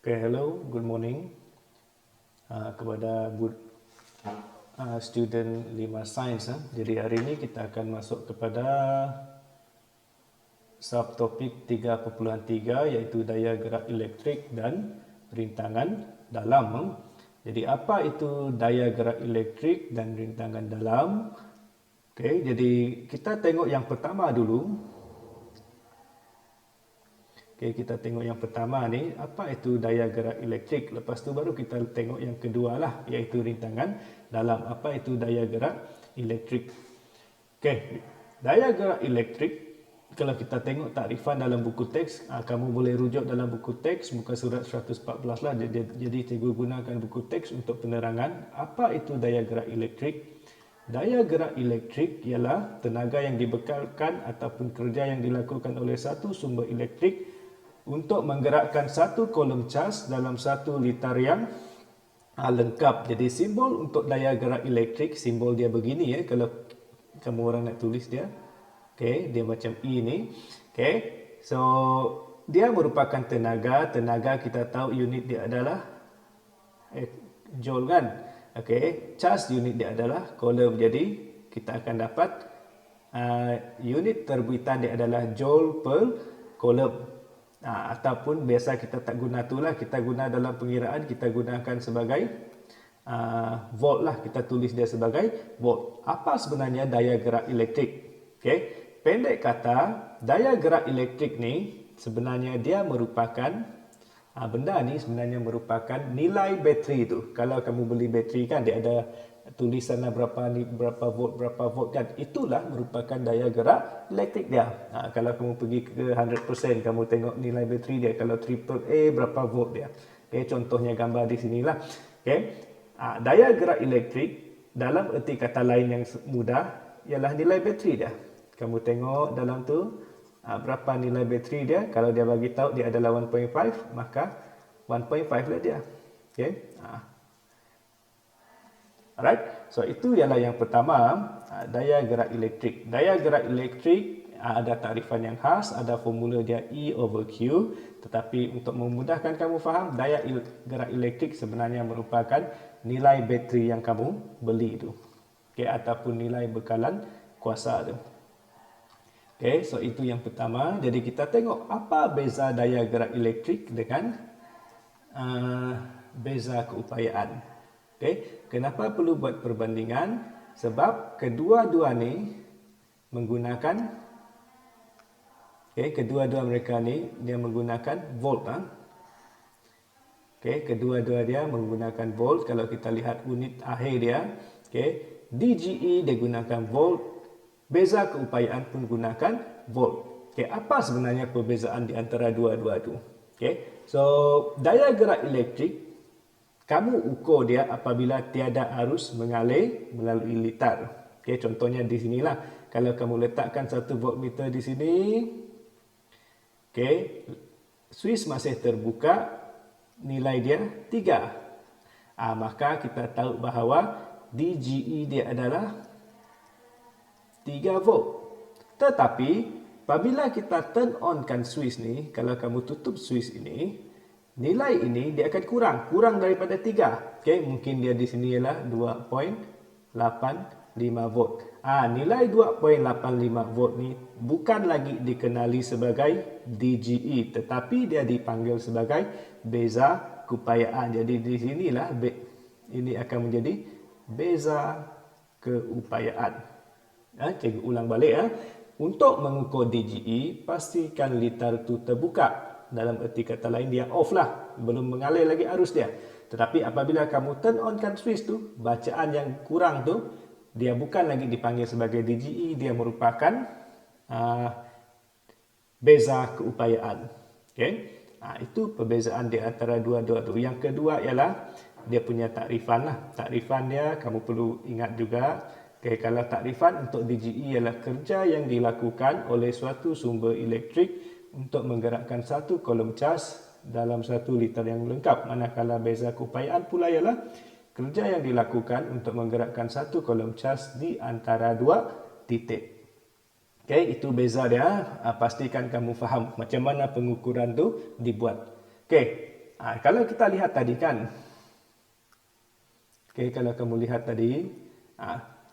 Okay, hello, good morning kepada student 5 Sains. Jadi hari ini kita akan masuk kepada subtopik 3.3 iaitu daya gerak elektrik dan rintangan dalam. Jadi apa itu daya gerak elektrik dan rintangan dalam? Okay, jadi kita tengok yang pertama dulu. Okay, kita tengok yang pertama ni, apa itu daya gerak elektrik. Lepas tu baru kita tengok yang kedua lah, iaitu rintangan dalam. Apa itu daya gerak elektrik. Okay, daya gerak elektrik, kalau kita tengok takrifan dalam buku teks, kamu boleh rujuk dalam buku teks, muka surat 114 lah. Jadi cikgu gunakan buku teks untuk penerangan. Apa itu daya gerak elektrik? Daya gerak elektrik ialah tenaga yang dibekalkan ataupun kerja yang dilakukan oleh satu sumber elektrik untuk menggerakkan satu kolom cas dalam satu litar yang lengkap. Jadi simbol untuk daya gerak elektrik, simbol dia begini ya, kalau kamu orang nak tulis dia. Okay, dia macam E ni. Okay, so dia merupakan tenaga. Tenaga kita tahu unit dia adalah joule kan. Okay, cas unit dia adalah coulomb. Jadi kita akan dapat unit terbitan dia adalah joule per coulomb. Ataupun biasa kita tak guna tu lah, kita guna dalam pengiraan, kita gunakan sebagai volt lah, kita tulis dia sebagai volt. Apa sebenarnya daya gerak elektrik? Okay, pendek kata, daya gerak elektrik ni sebenarnya dia merupakan benda ni sebenarnya merupakan nilai bateri tu. Kalau kamu beli bateri kan dia ada tulisan berapa volt kan, itulah merupakan daya gerak elektrik dia. Kalau kamu pergi ke 100% kamu tengok nilai bateri dia, kalau AAA berapa volt dia. Okay, contohnya gambar di sinilah. Okay, daya gerak elektrik dalam erti kata lain yang mudah ialah nilai bateri dia. Kamu tengok dalam tu berapa nilai bateri dia. Kalau dia bagi tahu dia adalah 1.5, maka 1.5 lah dia. Okay. Alright, so itu ialah yang pertama, daya gerak elektrik. Daya gerak elektrik ada takrifan yang khas, ada formula dia E/Q. Tetapi untuk memudahkan kamu faham, daya gerak elektrik sebenarnya merupakan nilai bateri yang kamu beli itu. Okay, ataupun nilai bekalan kuasa itu. Okay, so itu yang pertama. Jadi kita tengok apa beza daya gerak elektrik dengan beza keupayaan. Okay, kenapa perlu buat perbandingan? Sebab kedua-dua ni menggunakan, kedua-dua mereka ni dia menggunakan volt. Okay, kedua-dua dia menggunakan volt. Kalau kita lihat unit akhir dia, DGE dia gunakan volt, beza keupayaan pun gunakan volt. Okay, apa sebenarnya perbezaan di antara dua-dua tu? Okay, so daya gerak elektrik kamu ukur dia apabila tiada arus mengalir melalui litar. Okay, contohnya di sinilah. Kalau kamu letakkan 1 voltmeter di sini, okay, switch masih terbuka, nilai dia 3. Maka kita tahu bahawa DGE dia adalah 3 volt. Tetapi, apabila kita turn on kan switch ni, kalau kamu tutup switch ini, nilai ini dia akan kurang daripada 3. Okay, mungkin dia di sini ialah 2.85 volt. Nilai 2.85 volt ni bukan lagi dikenali sebagai DGE, tetapi dia dipanggil sebagai beza keupayaan. Jadi di sinilah ini akan menjadi beza keupayaan. Cikgu ulang balik. Untuk mengukur DGE, pastikan litar itu terbuka. Dalam erti kata lain dia off lah, belum mengalir lagi arus dia. Tetapi apabila kamu turn on kan switch tu, bacaan yang kurang tu dia bukan lagi dipanggil sebagai DGE, dia merupakan beza keupayaan. Okay? Itu perbezaan di antara dua-dua tu. Yang kedua ialah dia punya takrifan lah. Takrifan dia kamu perlu ingat juga. Okay, kalau takrifan untuk DGE ialah kerja yang dilakukan oleh suatu sumber elektrik untuk menggerakkan satu kolom cas dalam satu litar yang lengkap. Manakala beza keupayaan pula ialah kerja yang dilakukan untuk menggerakkan satu kolom cas di antara dua titik. Okay, itu beza dia. Pastikan kamu faham macam mana pengukuran tu dibuat. Okay, Kalau kita lihat tadi kan, kalau kamu lihat tadi,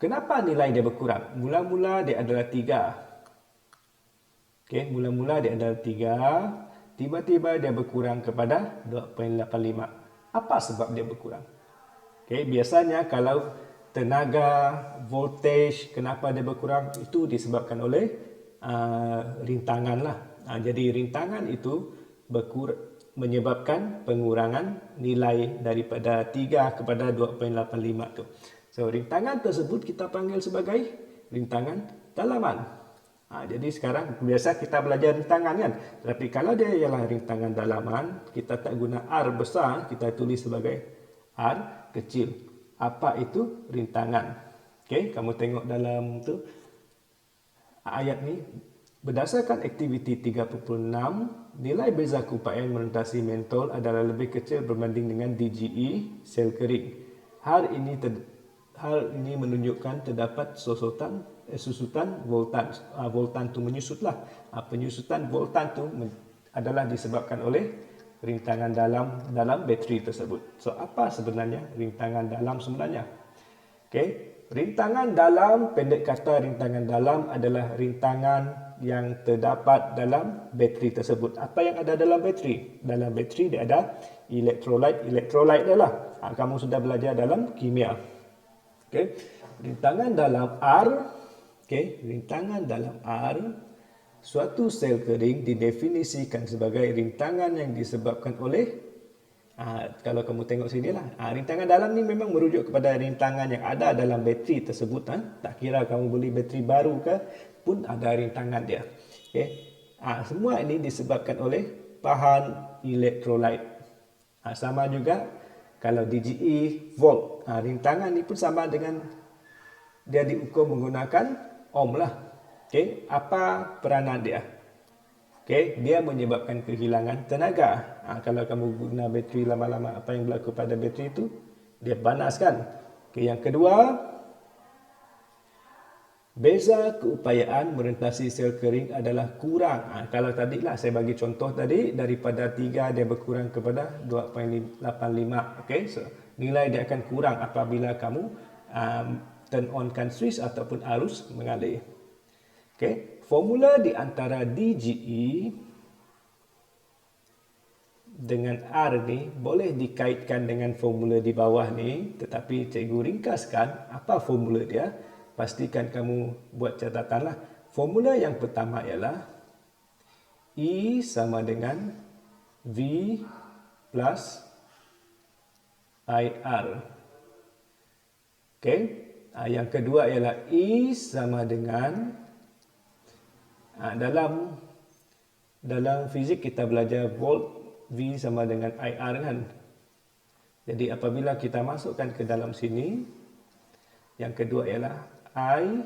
kenapa nilai dia berkurang? Mula-mula dia adalah 3. Mula-mula dia adalah 3, tiba-tiba dia berkurang kepada 2.85. Apa sebab dia berkurang? Biasanya kalau tenaga, voltage, kenapa dia berkurang? Itu disebabkan oleh rintangan lah. Jadi rintangan itu menyebabkan pengurangan nilai daripada 3 kepada 2.85 tu. So rintangan tersebut kita panggil sebagai rintangan dalaman. Jadi sekarang biasa kita belajar rintangan kan. Tapi kalau dia ialah rintangan dalaman, kita tak guna R besar, kita tulis sebagai R kecil. Apa itu rintangan? Kamu tengok dalam tu ayat ni. Berdasarkan aktiviti 3.6, nilai beza keupayaan melintasi mentol adalah lebih kecil berbanding dengan DGE sel kering. Hal ini menunjukkan terdapat susutan voltan. Voltan tu menyusutlah. Penyusutan voltan tu adalah disebabkan oleh rintangan dalam bateri tersebut. So apa sebenarnya rintangan dalam sebenarnya? Rintangan dalam, pendek kata rintangan dalam adalah rintangan yang terdapat dalam bateri tersebut. Apa yang ada dalam bateri? Dalam bateri dia ada elektrolit dia lah. Kamu sudah belajar dalam kimia. Rintangan dalam R, rintangan dalam R, suatu sel kering didefinisikan sebagai rintangan yang disebabkan oleh kalau kamu tengok sini lah, rintangan dalam ni memang merujuk kepada rintangan yang ada dalam bateri tersebut. Tak kira kamu beli bateri baru ke, pun ada rintangan dia. Semua ini disebabkan oleh bahan elektrolit. Sama juga kalau DGE volt. Rintangan ni pun sama dengan dia diukur menggunakan ohm lah. Apa peranan dia? Dia menyebabkan kehilangan tenaga. Kalau kamu guna bateri lama-lama, apa yang berlaku pada bateri itu? Dia panas kan? Yang kedua, beza keupayaan melintasi sel kering adalah kurang. Kalau tadi lah saya bagi contoh tadi, daripada 3 dia berkurang kepada 2.85. So, nilai dia akan kurang apabila kamu turn onkan switch ataupun arus mengalir. Formula di antara DGE dengan R ni boleh dikaitkan dengan formula di bawah ni, tetapi cikgu ringkaskan apa formula dia. Pastikan kamu buat catatanlah. Formula yang pertama ialah E sama dengan V plus IR. Yang kedua ialah E sama dengan dalam fizik kita belajar volt V sama dengan IR kan. Jadi apabila kita masukkan ke dalam sini, yang kedua ialah I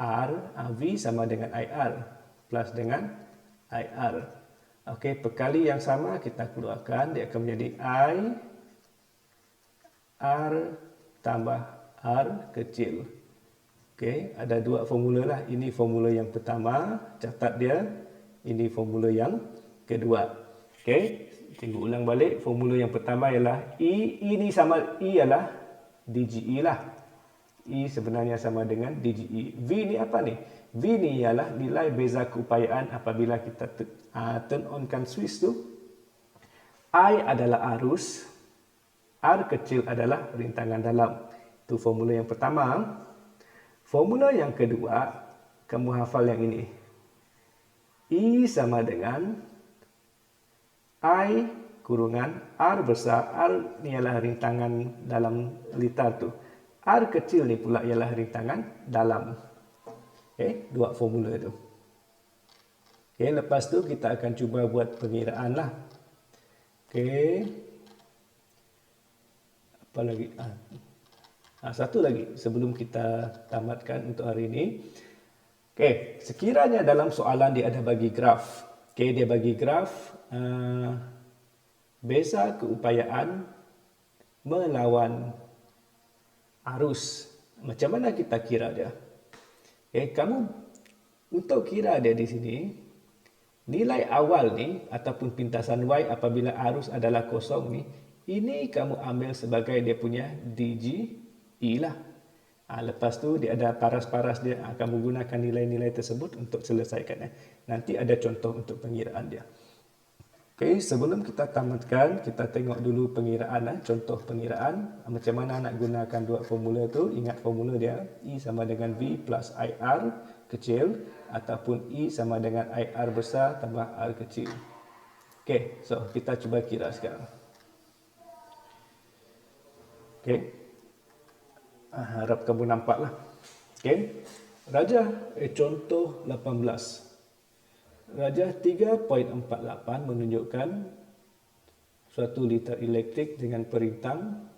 R, V sama dengan IR plus dengan IR. Perkali yang sama kita keluarkan, dia akan menjadi I R tambah R kecil. Ada dua formula lah. Ini formula yang pertama, catat dia. Ini formula yang kedua. Cikgu ulang balik. Formula yang pertama ialah E. Ini sama E ialah DGE lah. E sebenarnya sama dengan DGE. V ni apa ni? V ni ialah nilai beza keupayaan apabila kita turn onkan switch tu. I adalah arus. R kecil adalah rintangan dalam. Itu formula yang pertama. Formula yang kedua, kamu hafal yang ini. E sama dengan I kurungan R besar. R ni ialah rintangan dalam litar tu. R kecil ni pula ialah rintangan dalam. Dua formula tu. Lepas tu kita akan cuba buat pengiraan lah. Apa lagi? Satu lagi sebelum kita tamatkan untuk hari ini. Sekiranya dalam soalan dia ada bagi graf. Dia bagi graf beza keupayaan melawan arus. Macam mana kita kira dia? Kamu untuk kira dia di sini, Nilai awal ni ataupun pintasan Y apabila arus adalah kosong ni, ini kamu ambil sebagai dia punya DGE lah. Lepas tu dia ada paras-paras dia, kamu gunakan nilai-nilai tersebut untuk selesaikan. Nanti ada contoh untuk pengiraan dia. Okey, sebelum kita tamatkan, kita tengok dulu pengiraan, contoh pengiraan. Macam mana nak gunakan dua formula tu? Ingat formula dia, E sama dengan V plus IR kecil ataupun E sama dengan IR besar tambah R kecil. Okey, so kita cuba kira sekarang. Okey, harap kamu nampak lah. Okey, rajah contoh 18. Rajah 3.48 menunjukkan suatu liter elektrik dengan perintang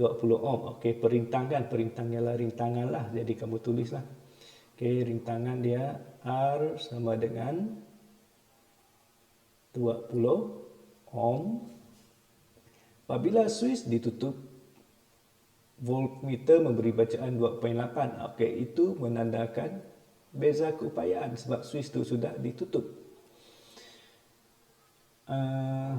20 ohm. Okey, perintang kan, perintangnya lah rintangan lah. Jadi kamu tulislah. Okey, rintangan dia R sama dengan 20 ohm. Apabila switch ditutup, voltmeter memberi bacaan 2.8. Okey, itu menandakan beza keupayaan sebab switch itu sudah ditutup. A.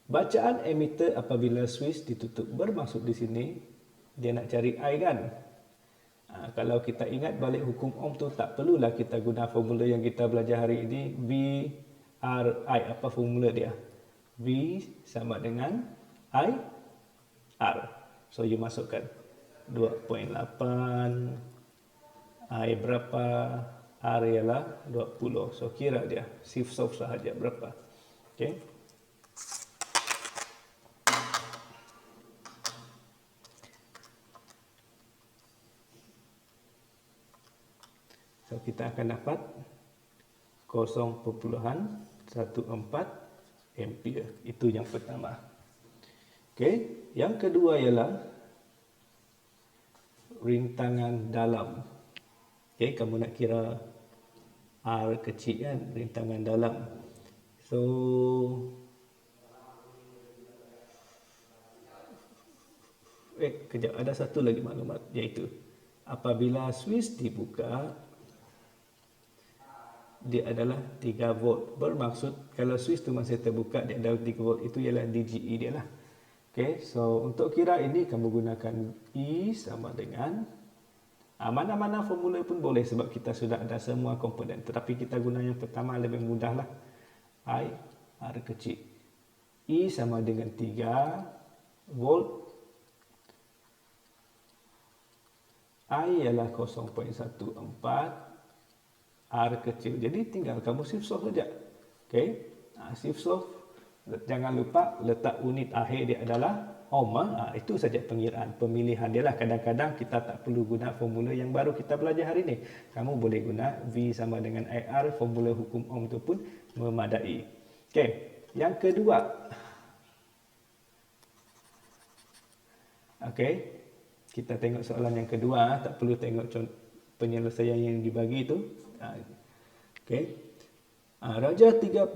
Bacaan emitter apabila switch ditutup. Bermaksud di sini dia nak cari I kan. Kalau kita ingat balik hukum Ohm tu, tak perlulah kita guna formula yang kita belajar hari ini, V R I. Apa formula dia? V sama dengan I R. So you masukkan 2.8, I berapa, R ialah 20. So kira dia, shift solve sahaja berapa. Okay. So kita akan dapat 0.14 ampere. Itu yang pertama. Okay. Yang kedua ialah rintangan dalam. Okay, kamu nak kira R kecil kan, rintangan dalam. So kejap, ada satu lagi maklumat, iaitu apabila switch dibuka, dia adalah 3 volt. Bermaksud kalau switch tu masih terbuka, dia adalah 3 volt. Itu ialah DGE dia lah. Okay, so untuk kira ini kamu gunakan E sama dengan mana-mana formula pun boleh sebab kita sudah ada semua komponen. Tetapi kita guna yang pertama lebih mudah lah. I R kecil. E sama dengan 3 volt. I ialah 0.14. R kecil. Jadi tinggal kamu shift solve saja. Okay, shift solve. Jangan lupa letak unit akhir dia adalah ohm. Itu saja pengiraan, pemilihan dia lah. Kadang-kadang kita tak perlu guna formula yang baru kita belajar hari ini. Kamu boleh guna V sama dengan IR, formula hukum ohm itu pun memadai. Okey, yang kedua. Okey, kita tengok soalan yang kedua. Tak perlu tengok penyelesaian yang dibagi itu. Okey. Rajah 3.49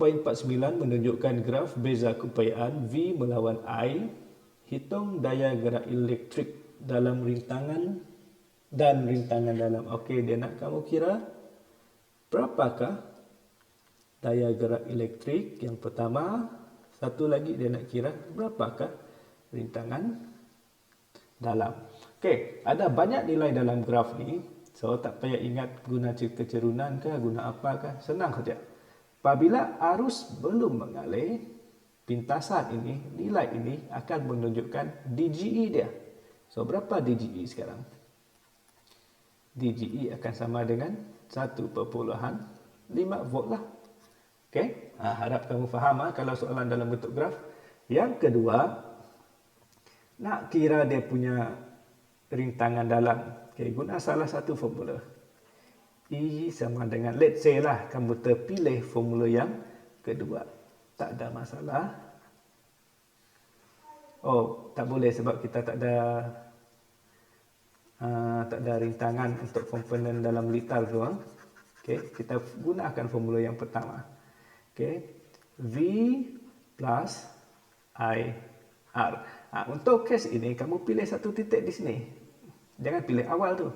menunjukkan graf beza keupayaan V melawan I. Hitung daya gerak elektrik dalam rintangan dan rintangan dalam. Okey, dia nak kamu kira berapakah daya gerak elektrik yang pertama. Satu lagi dia nak kira berapakah rintangan dalam. Okey, ada banyak nilai dalam graf ni. So tak payah ingat guna kecerunan ke, guna apakah. Senang saja. Apabila arus belum mengalir, pintasan ini, nilai ini akan menunjukkan DGE dia. So, berapa DGE sekarang? DGE akan sama dengan 1.5 volt lah. Okey, harap kamu faham kalau soalan dalam bentuk graf. Yang kedua, nak kira dia punya rintangan dalam. Okey, guna salah satu formula. E sama dengan, let's say lah, kamu terpilih formula yang kedua. Tak ada masalah. Oh, tak boleh sebab kita tak ada rintangan untuk komponen dalam liter tu. Okay, kita gunakan formula yang pertama. Okay, V plus I R. Untuk kes ini, kamu pilih satu titik di sini. Jangan pilih awal tu.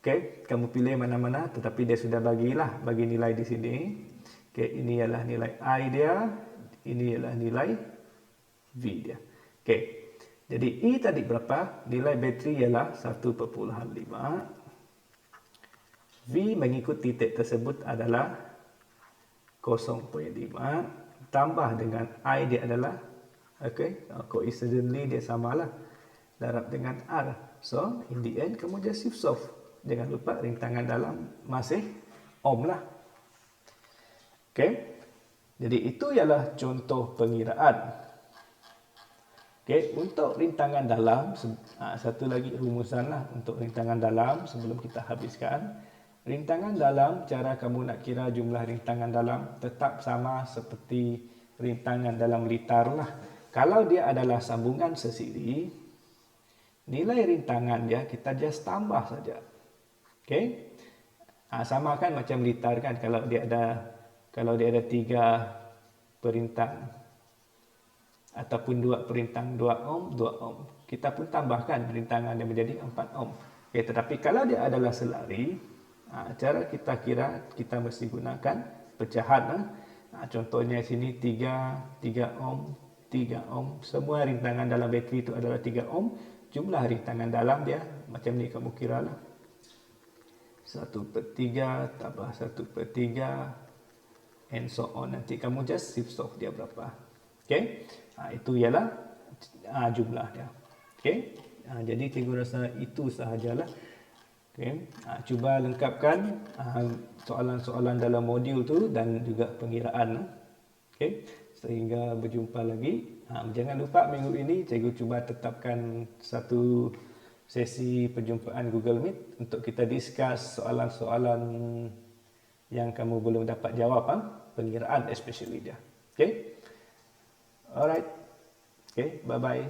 Okey, kamu pilih mana-mana, tetapi dia sudah bagi nilai di sini. Okey, ini ialah nilai I dia, ini ialah nilai V dia. Okey. Jadi E tadi berapa? Nilai bateri ialah 1.5. V mengikut titik tersebut adalah 0.5 tambah dengan I dia adalah coincidentally dia samalah darab dengan R. So, in the end kamu just solve. Jangan lupa rintangan dalam masih ohm lah. Okey. Jadi itu ialah contoh pengiraan. Okey, untuk rintangan dalam satu lagi rumusan lah untuk rintangan dalam sebelum kita habiskan. Rintangan dalam, cara kamu nak kira jumlah rintangan dalam tetap sama seperti rintangan dalam litar lah. Kalau dia adalah sambungan sesiri, nilai rintangan dia kita just tambah saja. Okey? Sama kan macam litar kan, kalau dia ada 3 perintang ataupun 2 perintang 2 ohm, 2 ohm. Kita pun tambahkan rintangan dia menjadi 4 ohm. Okay, tetapi kalau dia adalah selari, cara kita kira, kita mesti gunakan pecahan. Contohnya sini 3 ohm, 3 ohm. Semua rintangan dalam bateri itu adalah 3 ohm. Jumlah rintangan dalam dia, macam ni kamu kira lah. 1/3 tambah 1/3 and so on. Nanti kamu just solve dia berapa. Okay? Itu ialah jumlah dia. Okay? Jadi cikgu rasa itu sahajalah. Okay? Cuba lengkapkan soalan-soalan dalam modul tu dan juga pengiraan. Okay? Sehingga berjumpa lagi. Jangan lupa minggu ini cikgu cuba tetapkan satu sesi perjumpaan Google Meet untuk kita discuss soalan-soalan yang kamu belum dapat jawab, pengiraan especially dia. Okay? Alright. Okay, bye-bye.